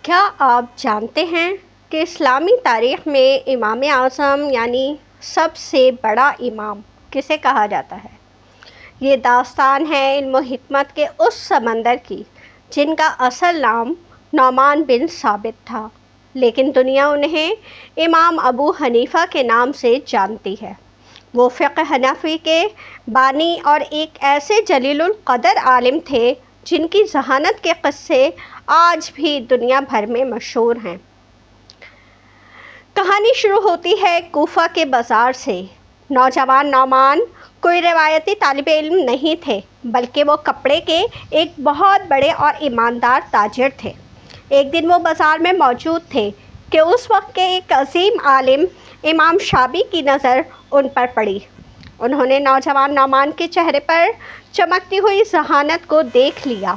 کیا آپ جانتے ہیں کہ اسلامی تاریخ میں امام اعظم یعنی سب سے بڑا امام کسے کہا جاتا ہے؟ یہ داستان ہے علم و حکمت کے اس سمندر کی جن کا اصل نام نعمان بن ثابت تھا، لیکن دنیا انہیں امام ابو حنیفہ کے نام سے جانتی ہے۔ وہ فقہ حنفی کے بانی اور ایک ایسے جلیل القدر عالم تھے جن کی ذہانت کے قصے آج بھی دنیا بھر میں مشہور ہیں۔ کہانی شروع ہوتی ہے کوفہ کے بازار سے۔ نوجوان نعمان کوئی روایتی طالب علم نہیں تھے، بلکہ وہ کپڑے کے ایک بہت بڑے اور ایماندار تاجر تھے۔ ایک دن وہ بازار میں موجود تھے کہ اس وقت کے ایک عظیم عالم امام شافعی کی نظر ان پر پڑی۔ انہوں نے نوجوان نعمان کے چہرے پر چمکتی ہوئی ذہانت کو دیکھ لیا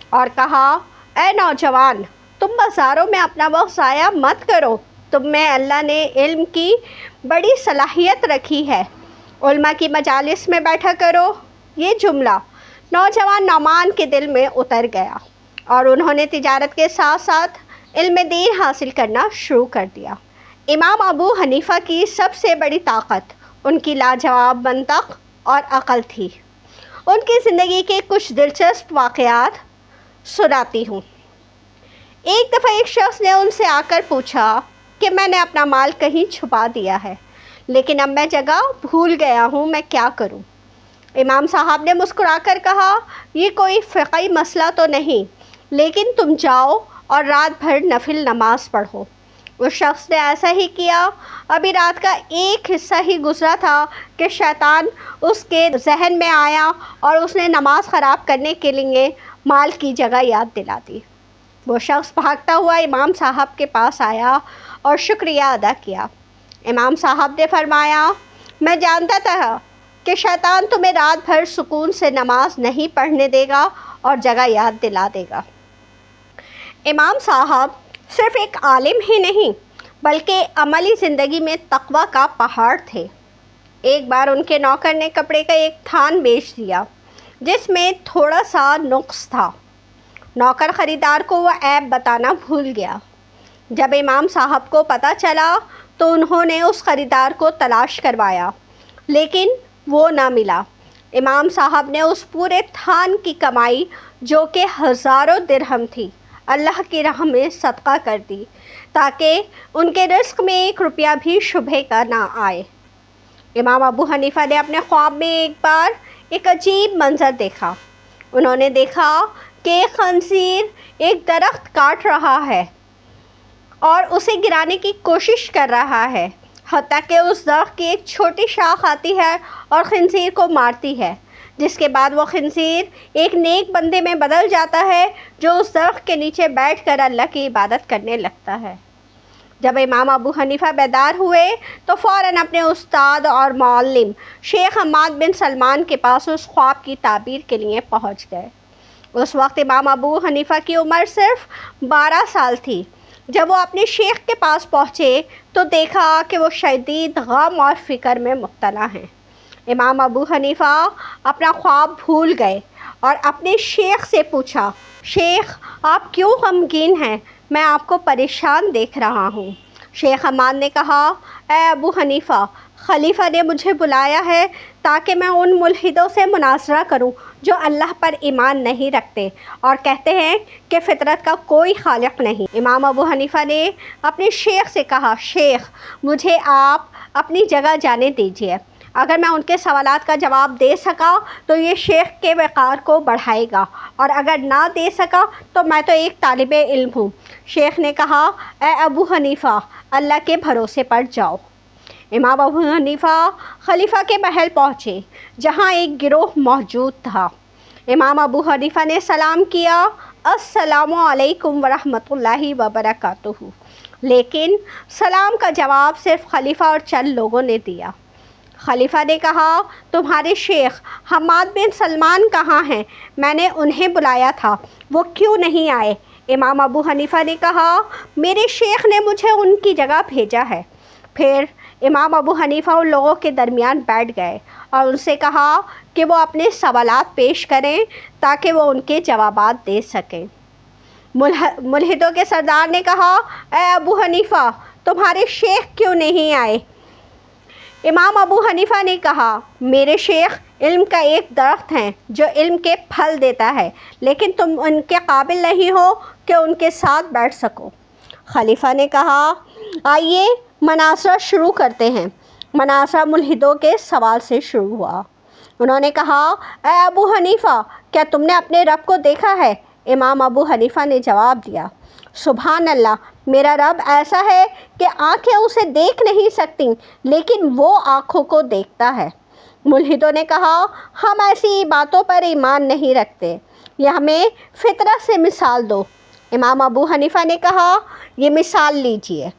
اور کہا، اے نوجوان، تم بازاروں میں اپنا وقت ضائع مت کرو، تم میں اللہ نے علم کی بڑی صلاحیت رکھی ہے، علماء کی مجالس میں بیٹھا کرو۔ یہ جملہ نوجوان نعمان کے دل میں اتر گیا اور انہوں نے تجارت کے ساتھ ساتھ علم دین حاصل کرنا شروع کر دیا۔ امام ابو حنیفہ کی سب سے بڑی طاقت ان کی لاجواب منطق اور عقل تھی۔ ان کی زندگی کے کچھ دلچسپ واقعات سناتی ہوں۔ ایک دفعہ ایک شخص نے ان سے آ کر پوچھا کہ میں نے اپنا مال کہیں چھپا دیا ہے، لیکن اب میں جگہ بھول گیا ہوں، میں کیا کروں؟ امام صاحب نے مسکرا کر کہا، یہ کوئی فقہی مسئلہ تو نہیں، لیکن تم جاؤ اور رات بھر نفل نماز پڑھو۔ اس شخص نے ایسا ہی کیا۔ ابھی رات کا ایک حصہ ہی گزرا تھا کہ شیطان اس کے ذہن میں آیا اور اس نے نماز خراب کرنے کے لیے مال کی جگہ یاد دلا دی۔ وہ شخص بھاگتا ہوا امام صاحب کے پاس آیا اور شکریہ ادا کیا۔ امام صاحب نے فرمایا، میں جانتا تھا کہ شیطان تمہیں رات بھر سکون سے نماز نہیں پڑھنے دے گا اور جگہ یاد دلا دے گا۔ امام صاحب صرف ایک عالم ہی نہیں بلکہ عملی زندگی میں تقویٰ کا پہاڑ تھے۔ ایک بار ان کے نوکر نے کپڑے کا ایک تھان بیچ دیا جس میں تھوڑا سا نقص تھا۔ نوکر خریدار کو وہ عیب بتانا بھول گیا۔ جب امام صاحب کو پتہ چلا تو انہوں نے اس خریدار کو تلاش کروایا، لیکن وہ نہ ملا۔ امام صاحب نے اس پورے تھان کی کمائی جو کہ ہزاروں درہم تھی، اللہ کی راہ میں صدقہ کر دی تاکہ ان کے رزق میں ایک روپیہ بھی شبہ کا نہ آئے۔ امام ابو حنیفہ نے اپنے خواب میں ایک بار ایک عجیب منظر دیکھا۔ انہوں نے دیکھا کہ ایک خنزیر ایک درخت کاٹ رہا ہے اور اسے گرانے کی کوشش کر رہا ہے، حتیٰ کہ اس درخت کی ایک چھوٹی شاخ آتی ہے اور خنزیر کو مارتی ہے، جس کے بعد وہ خنزیر ایک نیک بندے میں بدل جاتا ہے جو اس درخت کے نیچے بیٹھ کر اللہ کی عبادت کرنے لگتا ہے۔ جب امام ابو حنیفہ بیدار ہوئے تو فوراً اپنے استاد اور معلم شیخ حماد بن سلمان کے پاس اس خواب کی تعبیر کے لیے پہنچ گئے۔ اس وقت امام ابو حنیفہ کی عمر صرف 12 سال تھی۔ جب وہ اپنے شیخ کے پاس پہنچے تو دیکھا کہ وہ شدید غم اور فکر میں مبتلا ہیں۔ امام ابو حنیفہ اپنا خواب بھول گئے اور اپنے شیخ سے پوچھا، شیخ آپ کیوں غمگین ہیں؟ میں آپ کو پریشان دیکھ رہا ہوں۔ شیخ حماد نے کہا، اے ابو حنیفہ، خلیفہ نے مجھے بلایا ہے تاکہ میں ان ملحدوں سے مناظرہ کروں جو اللہ پر ایمان نہیں رکھتے اور کہتے ہیں کہ فطرت کا کوئی خالق نہیں۔ امام ابو حنیفہ نے اپنے شیخ سے کہا، شیخ مجھے آپ اپنی جگہ جانے دیجیے، اگر میں ان کے سوالات کا جواب دے سکا تو یہ شیخ کے وقار کو بڑھائے گا، اور اگر نہ دے سکا تو میں تو ایک طالب علم ہوں۔ شیخ نے کہا، اے ابو حنیفہ، اللہ کے بھروسے پر جاؤ۔ امام ابو حنیفہ خلیفہ کے محل پہنچے جہاں ایک گروہ موجود تھا۔ امام ابو حنیفہ نے سلام کیا، السلام علیکم ورحمۃ اللہ وبرکاتہ، لیکن سلام کا جواب صرف خلیفہ اور چند لوگوں نے دیا۔ خلیفہ نے کہا، تمہارے شیخ حماد بن سلمان کہاں ہیں؟ میں نے انہیں بلایا تھا، وہ کیوں نہیں آئے؟ امام ابو حنیفہ نے کہا، میرے شیخ نے مجھے ان کی جگہ بھیجا ہے۔ پھر امام ابو حنیفہ ان لوگوں کے درمیان بیٹھ گئے اور ان سے کہا کہ وہ اپنے سوالات پیش کریں تاکہ وہ ان کے جوابات دے سکیں۔ ملحدوں کے سردار نے کہا، اے ابو حنیفہ، تمہارے شیخ کیوں نہیں آئے؟ امام ابو حنیفہ نے کہا، میرے شیخ علم کا ایک درخت ہیں جو علم کے پھل دیتا ہے، لیکن تم ان کے قابل نہیں ہو کہ ان کے ساتھ بیٹھ سکو۔ خلیفہ نے کہا، آئیے مناظرہ شروع کرتے ہیں۔ مناظرہ ملحدوں کے سوال سے شروع ہوا۔ انہوں نے کہا، اے ابو حنیفہ، کیا تم نے اپنے رب کو دیکھا ہے؟ امام ابو حنیفہ نے جواب دیا، سبحان اللہ، میرا رب ایسا ہے کہ آنکھیں اسے دیکھ نہیں سکتیں، لیکن وہ آنکھوں کو دیکھتا ہے۔ ملحدوں نے کہا، ہم ایسی باتوں پر ایمان نہیں رکھتے، یہ ہمیں فطرت سے مثال دو۔ امام ابو حنیفہ نے کہا، یہ مثال لیجئے،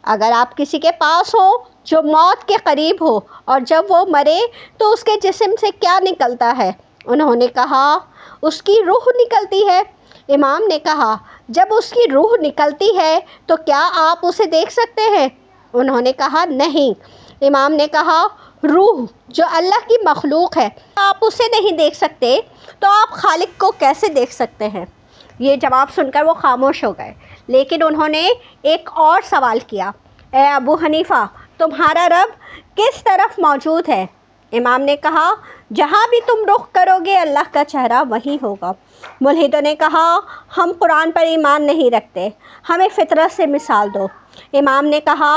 اگر آپ کسی کے پاس ہو جو موت کے قریب ہو اور جب وہ مرے تو اس کے جسم سے کیا نکلتا ہے؟ انہوں نے کہا، اس کی روح نکلتی ہے۔ امام نے کہا، جب اس کی روح نکلتی ہے تو کیا آپ اسے دیکھ سکتے ہیں؟ انہوں نے کہا، نہیں۔ امام نے کہا، روح جو اللہ کی مخلوق ہے، آپ اسے نہیں دیکھ سکتے تو آپ خالق کو کیسے دیکھ سکتے ہیں؟ یہ جواب سن کر وہ خاموش ہو گئے، لیکن انہوں نے ایک اور سوال کیا، اے ابو حنیفہ، تمہارا رب کس طرف موجود ہے؟ امام نے کہا، جہاں بھی تم رخ کرو گے اللہ کا چہرہ وہیں ہوگا۔ ملحدوں نے کہا، ہم قرآن پر ایمان نہیں رکھتے، ہمیں فطرت سے مثال دو۔ امام نے کہا،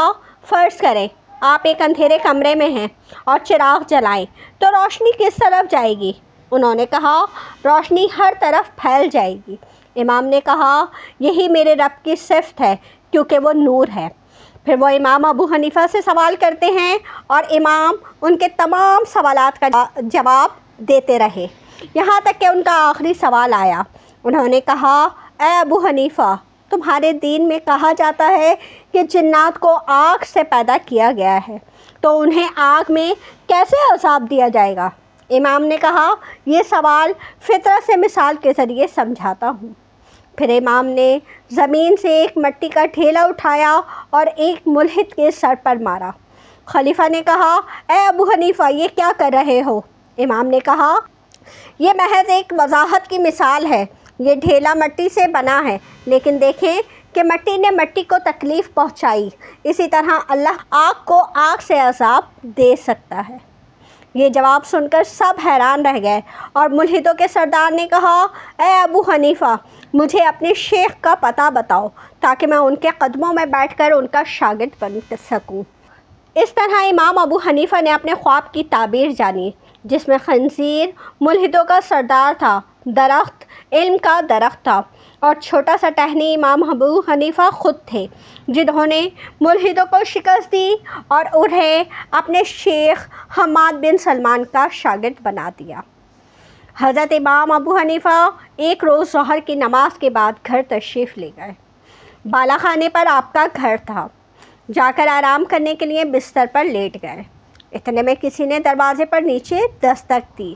فرض کریں آپ ایک اندھیرے کمرے میں ہیں اور چراغ جلائیں تو روشنی کس طرف جائے گی؟ انہوں نے کہا، روشنی ہر طرف پھیل جائے گی۔ امام نے کہا، یہی میرے رب کی صفت ہے کیونکہ وہ نور ہے۔ پھر وہ امام ابو حنیفہ سے سوال کرتے ہیں اور امام ان کے تمام سوالات کا جواب دیتے رہے، یہاں تک کہ ان کا آخری سوال آیا۔ انہوں نے کہا، اے ابو حنیفہ، تمہارے دین میں کہا جاتا ہے کہ جنات کو آگ سے پیدا کیا گیا ہے، تو انہیں آگ میں کیسے عذاب دیا جائے گا؟ امام نے کہا، یہ سوال فطرت سے مثال کے ذریعے سمجھاتا ہوں۔ پھر امام نے زمین سے ایک مٹی کا ڈھیلا اٹھایا اور ایک ملحد کے سر پر مارا۔ خلیفہ نے کہا، اے ابو حنیفہ، یہ کیا کر رہے ہو؟ امام نے کہا، یہ محض ایک وضاحت کی مثال ہے۔ یہ ڈھیلا مٹی سے بنا ہے، لیکن دیکھیں کہ مٹی نے مٹی کو تکلیف پہنچائی، اسی طرح اللہ آگ کو آگ سے عذاب دے سکتا ہے۔ یہ جواب سن کر سب حیران رہ گئے اور ملحدوں کے سردار نے کہا، اے ابو حنیفہ، مجھے اپنے شیخ کا پتہ بتاؤ تاکہ میں ان کے قدموں میں بیٹھ کر ان کا شاگرد بن سکوں۔ اس طرح امام ابو حنیفہ نے اپنے خواب کی تعبیر جانی، جس میں خنزیر ملحدوں کا سردار تھا، درخت علم کا درخت تھا، اور چھوٹا سا ٹہنی امام ابو حنیفہ خود تھے، جنہوں نے ملحدوں کو شکست دی اور انہیں اپنے شیخ حماد بن سلمان کا شاگرد بنا دیا۔ حضرت امام ابو حنیفہ ایک روز ظہر کی نماز کے بعد گھر تشریف لے گئے۔ بالا خانے پر آپ کا گھر تھا۔ جا کر آرام کرنے کے لیے بستر پر لیٹ گئے۔ اتنے میں کسی نے دروازے پر نیچے دستک دی۔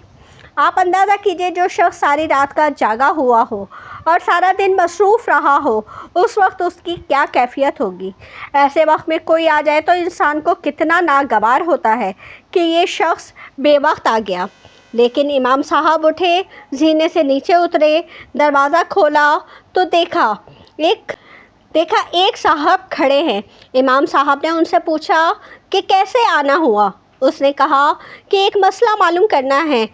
آپ اندازہ کیجئے جو شخص ساری رات کا جاگا ہوا ہو اور سارا دن مصروف رہا ہو، اس وقت اس کی کیا کیفیت ہوگی۔ ایسے وقت میں کوئی آ جائے تو انسان کو کتنا ناگوار ہوتا ہے کہ یہ شخص بے وقت آ گیا۔ لیکن امام صاحب اٹھے، زینے سے نیچے اترے، دروازہ کھولا تو دیکھا ایک صاحب کھڑے ہیں۔ امام صاحب نے ان سے پوچھا کہ کیسے آنا ہوا؟ اس نے کہا کہ ایک مسئلہ معلوم کرنا ہے۔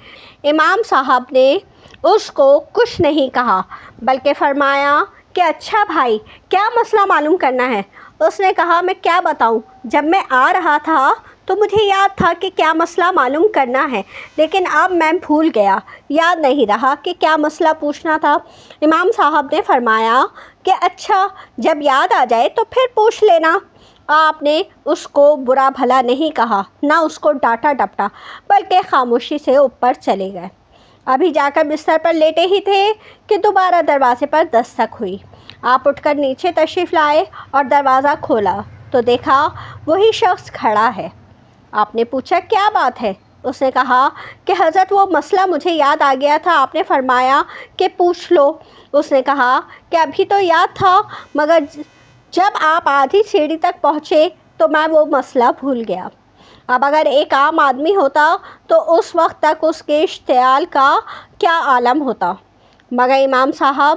امام صاحب نے اس کو کچھ نہیں کہا، بلکہ فرمایا کہ اچھا بھائی، کیا مسئلہ معلوم کرنا ہے؟ اس نے کہا، میں کیا بتاؤں، جب میں آ رہا تھا تو مجھے یاد تھا کہ کیا مسئلہ معلوم کرنا ہے، لیکن اب میں بھول گیا، یاد نہیں رہا کہ کیا مسئلہ پوچھنا تھا۔ امام صاحب نے فرمایا کہ اچھا، جب یاد آ جائے تو پھر پوچھ لینا۔ آپ نے اس کو برا بھلا نہیں کہا، نہ اس کو ڈانٹا ڈپٹا، بلکہ خاموشی سے اوپر چلے گئے۔ ابھی جا کر بستر پر لیٹے ہی تھے کہ دوبارہ دروازے پر دستک ہوئی۔ آپ اٹھ کر نیچے تشریف لائے اور دروازہ کھولا تو دیکھا وہی شخص کھڑا ہے۔ آپ نے پوچھا، کیا بات ہے؟ اس نے کہا کہ حضرت، وہ مسئلہ مجھے یاد آ گیا تھا، آپ نے فرمایا کہ پوچھ لو۔ اس نے کہا کہ ابھی تو یاد تھا، مگر جب آپ آدھی سیڑھی تک پہنچے تو میں وہ مسئلہ بھول گیا۔ اب اگر ایک عام آدمی ہوتا تو اس وقت تک اس کے اشتعال کا کیا عالم ہوتا، مگر امام صاحب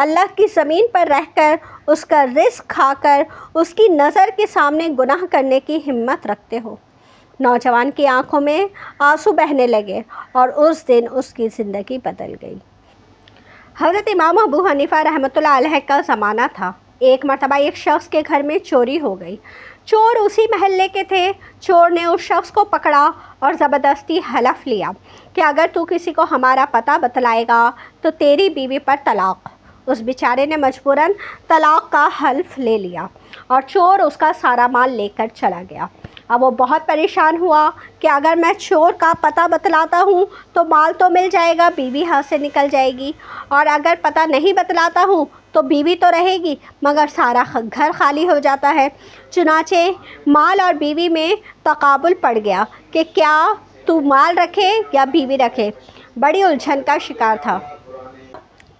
اللہ کی زمین پر رہ کر اس کا رزق کھا کر اس کی نظر کے سامنے گناہ کرنے کی ہمت رکھتے ہو۔ نوجوان کی آنکھوں میں آنسو بہنے لگے اور اس دن اس کی زندگی بدل گئی۔ حضرت امام ابو حنیفہ رحمۃ اللہ علیہ کا زمانہ تھا۔ ایک مرتبہ ایک شخص کے گھر میں چوری ہو گئی۔ چور اسی محلے کے تھے۔ چور نے اس شخص کو پکڑا اور زبردستی حلف لیا کہ اگر تو کسی کو ہمارا پتہ بتلائے گا تو تیری بیوی پر طلاق۔ اس بیچارے نے مجبوراً طلاق کا حلف لے لیا اور چور اس کا سارا مال لے کر چلا گیا۔ اب وہ بہت پریشان ہوا کہ اگر میں چور کا پتہ بتلاتا ہوں تو مال تو مل جائے گا، بیوی ہاتھ سے نکل جائے گی، اور اگر پتہ نہیں بتلاتا ہوں تو بیوی تو رہے گی مگر سارا گھر خالی ہو جاتا ہے۔ چنانچہ مال اور بیوی میں تقابل پڑ گیا کہ کیا تو مال رکھے یا بیوی رکھے۔ بڑی الجھن کا شکار تھا،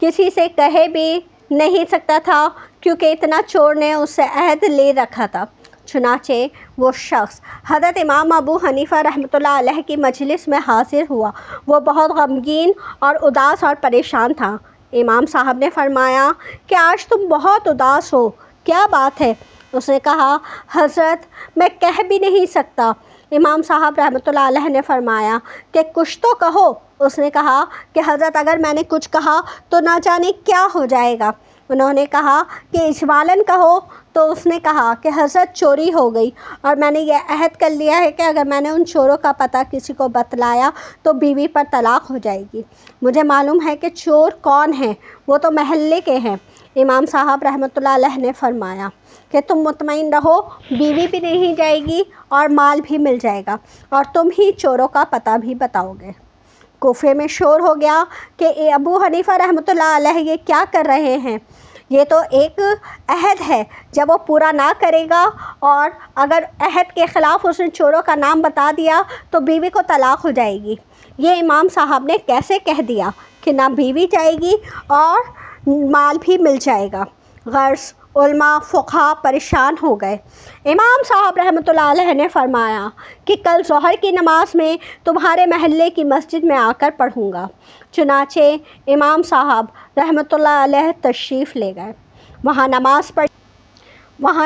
کسی سے کہہ بھی نہیں سکتا تھا کیونکہ اتنا چور نے اس سے عہد لے رکھا تھا۔ چنانچہ وہ شخص حضرت امام ابو حنیفہ رحمۃ اللہ علیہ کی مجلس میں حاضر ہوا۔ وہ بہت غمگین اور اداس اور پریشان تھا۔ امام صاحب نے فرمایا کہ آج تم بہت اداس ہو، کیا بات ہے؟ اس نے کہا حضرت میں کہہ بھی نہیں سکتا۔ امام صاحب رحمۃ اللہ علیہ نے فرمایا کہ کچھ تو کہو۔ اس نے کہا کہ حضرت اگر میں نے کچھ کہا تو نہ جانے کیا ہو جائے گا۔ انہوں نے کہا کہ اجمالاً کہو۔ تو اس نے کہا کہ حضرت چوری ہو گئی اور میں نے یہ عہد کر لیا ہے کہ اگر میں نے ان چوروں کا پتہ کسی کو بتلایا تو بیوی پر طلاق ہو جائے گی۔ مجھے معلوم ہے کہ چور کون ہیں، وہ تو محلے کے ہیں۔ امام صاحب رحمۃ اللہ علیہ نے فرمایا کہ تم مطمئن رہو، بیوی بھی نہیں جائے گی اور مال بھی مل جائے گا اور تم ہی چوروں کا پتہ بھی بتاؤ گے۔ کوفے میں شور ہو گیا کہ ابو حنیفہ رحمۃ اللہ علیہ یہ کیا کر رہے ہیں؟ یہ تو ایک عہد ہے، جب وہ پورا نہ کرے گا اور اگر عہد کے خلاف اس نے چوروں کا نام بتا دیا تو بیوی کو طلاق ہو جائے گی۔ یہ امام صاحب نے کیسے کہہ دیا کہ نہ بیوی جائے گی اور مال بھی مل جائے گا؟ غرض علماء فقہا پریشان ہو گئے۔ امام صاحب رحمۃ اللہ علیہ نے فرمایا کہ کل ظہر کی نماز میں تمہارے محلے کی مسجد میں آ کر پڑھوں گا۔ چنانچہ امام صاحب رحمۃ اللہ علیہ تشریف لے گئے، وہاں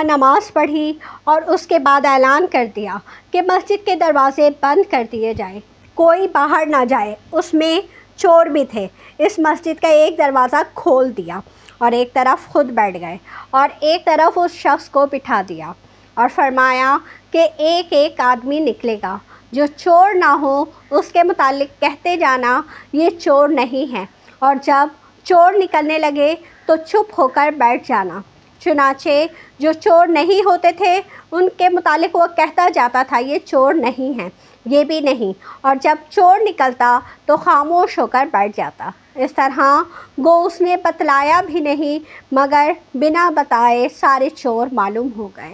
نماز پڑھی اور اس کے بعد اعلان کر دیا کہ مسجد کے دروازے بند کر دیے جائیں، کوئی باہر نہ جائے۔ اس میں چور بھی تھے۔ اس مسجد کا ایک دروازہ کھول دیا اور ایک طرف خود بیٹھ گئے اور ایک طرف اس شخص کو بٹھا دیا اور فرمایا کہ ایک ایک آدمی نکلے گا، جو چور نہ ہو اس کے متعلق کہتے جانا یہ چور نہیں ہے، اور جب چور نکلنے لگے تو چپ ہو کر بیٹھ جانا۔ چنانچہ جو چور نہیں ہوتے تھے ان کے متعلق وہ کہتا جاتا تھا یہ چور نہیں ہے، یہ بھی نہیں، اور جب چور نکلتا تو خاموش ہو کر بیٹھ جاتا۔ اس طرح گو اس نے بتلایا بھی نہیں مگر بنا بتائے سارے چور معلوم ہو گئے۔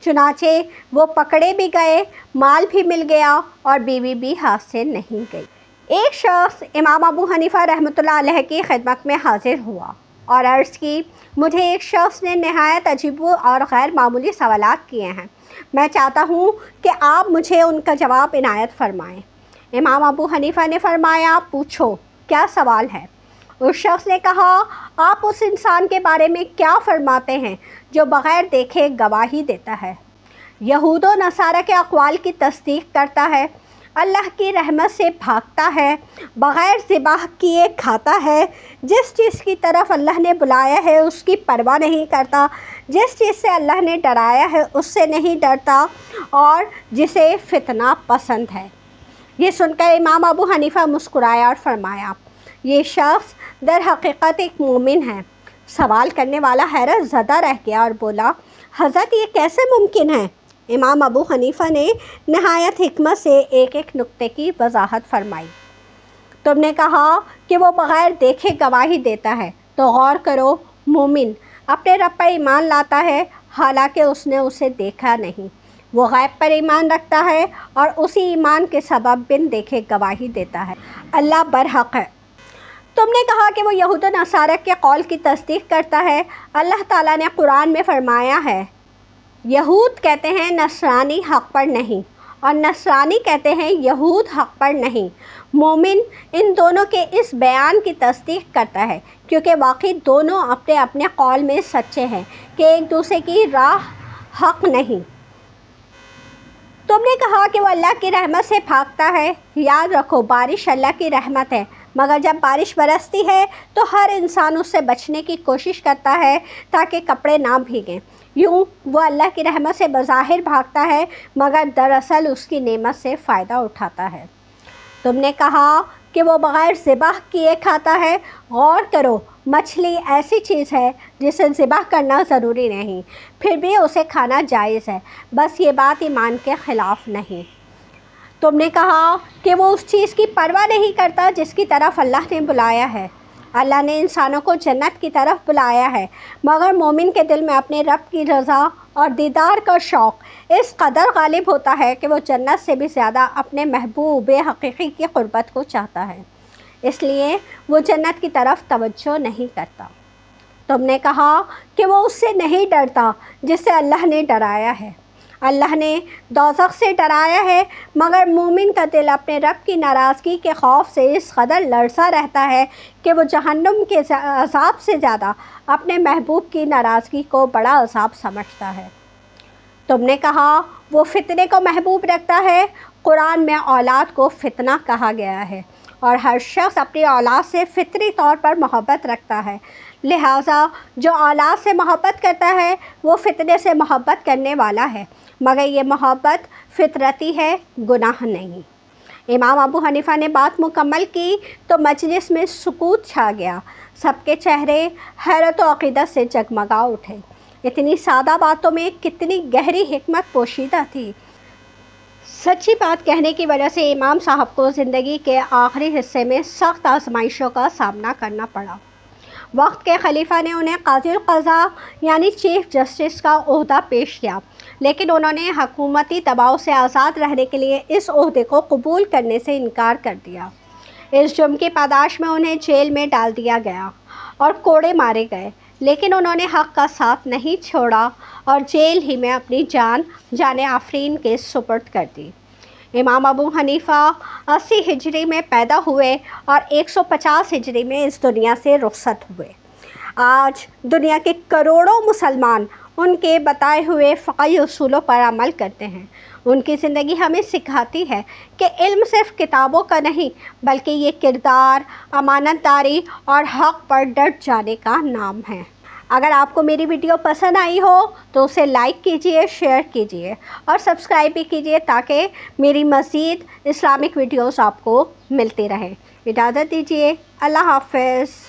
چنانچہ وہ پکڑے بھی گئے، مال بھی مل گیا اور بیوی بھی ہاتھ سے نہیں گئی۔ ایک شخص امام ابو حنیفہ رحمۃ اللہ علیہ کی خدمت میں حاضر ہوا اور عرض کی مجھے ایک شخص نے نہایت عجیب اور غیر معمولی سوالات کیے ہیں، میں چاہتا ہوں کہ آپ مجھے ان کا جواب عنایت فرمائیں۔ امام ابو حنیفہ نے فرمایا پوچھو کیا سوال ہے؟ اس شخص نے کہا آپ اس انسان کے بارے میں کیا فرماتے ہیں جو بغیر دیکھے گواہی دیتا ہے، یہود و نصارہ کے اقوال کی تصدیق کرتا ہے، اللہ کی رحمت سے بھاگتا ہے، بغیر ذبح کیے کھاتا ہے، جس چیز کی طرف اللہ نے بلایا ہے اس کی پرواہ نہیں کرتا، جس چیز سے اللہ نے ڈرایا ہے اس سے نہیں ڈرتا، اور جسے فتنہ پسند ہے۔ یہ سن کر امام ابو حنیفہ مسکرایا اور فرمایا یہ شخص در حقیقت ایک مومن ہے۔ سوال کرنے والا حیرت زدہ رہ گیا اور بولا حضرت یہ کیسے ممکن ہے؟ امام ابو حنیفہ نے نہایت حکمت سے ایک ایک نقطے کی وضاحت فرمائی۔ تم نے کہا کہ وہ بغیر دیکھے گواہی دیتا ہے، تو غور کرو، مومن اپنے رب پر ایمان لاتا ہے حالانکہ اس نے اسے دیکھا نہیں، وہ غیب پر ایمان رکھتا ہے اور اسی ایمان کے سبب بن دیکھے گواہی دیتا ہے۔ اللہ برحق ہے۔ تم نے کہا کہ وہ یہود و نصارہ کے قول کی تصدیق کرتا ہے۔ اللہ تعالیٰ نے قرآن میں فرمایا ہے یہود کہتے ہیں نصرانی حق پر نہیں، اور نصرانی کہتے ہیں یہود حق پر نہیں۔ مومن ان دونوں کے اس بیان کی تصدیق کرتا ہے کیونکہ واقعی دونوں اپنے اپنے قول میں سچے ہیں کہ ایک دوسرے کی راہ حق نہیں۔ تم نے کہا کہ وہ اللہ کی رحمت سے بھاگتا ہے۔ یاد رکھو، بارش اللہ کی رحمت ہے، مگر جب بارش برستی ہے تو ہر انسان اس سے بچنے کی کوشش کرتا ہے تاکہ کپڑے نہ بھیگیں۔ یوں وہ اللہ کی رحمت سے بظاہر بھاگتا ہے، مگر دراصل اس کی نعمت سے فائدہ اٹھاتا ہے۔ تم نے کہا کہ وہ بغیر ذبح کیے کھاتا ہے۔ غور کرو، مچھلی ایسی چیز ہے جسے ذبح کرنا ضروری نہیں، پھر بھی اسے کھانا جائز ہے، بس یہ بات ایمان کے خلاف نہیں۔ تم نے کہا کہ وہ اس چیز کی پرواہ نہیں کرتا جس کی طرف اللہ نے بلایا ہے۔ اللہ نے انسانوں کو جنت کی طرف بلایا ہے، مگر مومن کے دل میں اپنے رب کی رضا اور دیدار کا شوق اس قدر غالب ہوتا ہے کہ وہ جنت سے بھی زیادہ اپنے محبوب حقیقی کی قربت کو چاہتا ہے، اس لیے وہ جنت کی طرف توجہ نہیں کرتا۔ تم نے کہا کہ وہ اس سے نہیں ڈرتا جس سے اللہ نے ڈرایا ہے۔ اللہ نے دوزخ سے ڈرایا ہے، مگر مومن کا دل اپنے رب کی ناراضگی کے خوف سے اس قدر لرزا رہتا ہے کہ وہ جہنم کے عذاب سے زیادہ اپنے محبوب کی ناراضگی کو بڑا عذاب سمجھتا ہے۔ تم نے کہا وہ فتنے کو محبوب رکھتا ہے۔ قرآن میں اولاد کو فتنہ کہا گیا ہے، اور ہر شخص اپنی اولاد سے فطری طور پر محبت رکھتا ہے، لہٰذا جو اولاد سے محبت کرتا ہے وہ فتنے سے محبت کرنے والا ہے، مگر یہ محبت فطرتی ہے، گناہ نہیں۔ امام ابو حنیفہ نے بات مکمل کی تو مجلس میں سکوت چھا گیا، سب کے چہرے حیرت و عقیدت سے جگمگا اٹھے۔ اتنی سادہ باتوں میں کتنی گہری حکمت پوشیدہ تھی۔ سچی بات کہنے کی وجہ سے امام صاحب کو زندگی کے آخری حصے میں سخت آزمائشوں کا سامنا کرنا پڑا۔ وقت کے خلیفہ نے انہیں قاضی القضاء یعنی چیف جسٹس کا عہدہ پیش کیا، لیکن انہوں نے حکومتی دباؤ سے آزاد رہنے کے لیے اس عہدے کو قبول کرنے سے انکار کر دیا۔ اس جرم کی پاداش میں انہیں جیل میں ڈال دیا گیا اور کوڑے مارے گئے، لیکن انہوں نے حق کا ساتھ نہیں چھوڑا اور جیل ہی میں اپنی جان آفرین کے سپرد کر دی۔ امام ابو حنیفہ 80 ہجری میں پیدا ہوئے اور 150 ہجری میں اس دنیا سے رخصت ہوئے۔ آج دنیا کے کروڑوں مسلمان ان کے بتائے ہوئے فقہی اصولوں پر عمل کرتے ہیں۔ ان کی زندگی ہمیں سکھاتی ہے کہ علم صرف کتابوں کا نہیں، بلکہ یہ کردار، امانت داری اور حق پر ڈٹ جانے کا نام ہے۔ اگر آپ کو میری ویڈیو پسند آئی ہو تو اسے لائک کیجئے، شیئر کیجئے اور سبسکرائب بھی کیجئے تاکہ میری مزید اسلامک ویڈیوز آپ کو ملتی رہیں۔ اجازت دیجئے، اللہ حافظ۔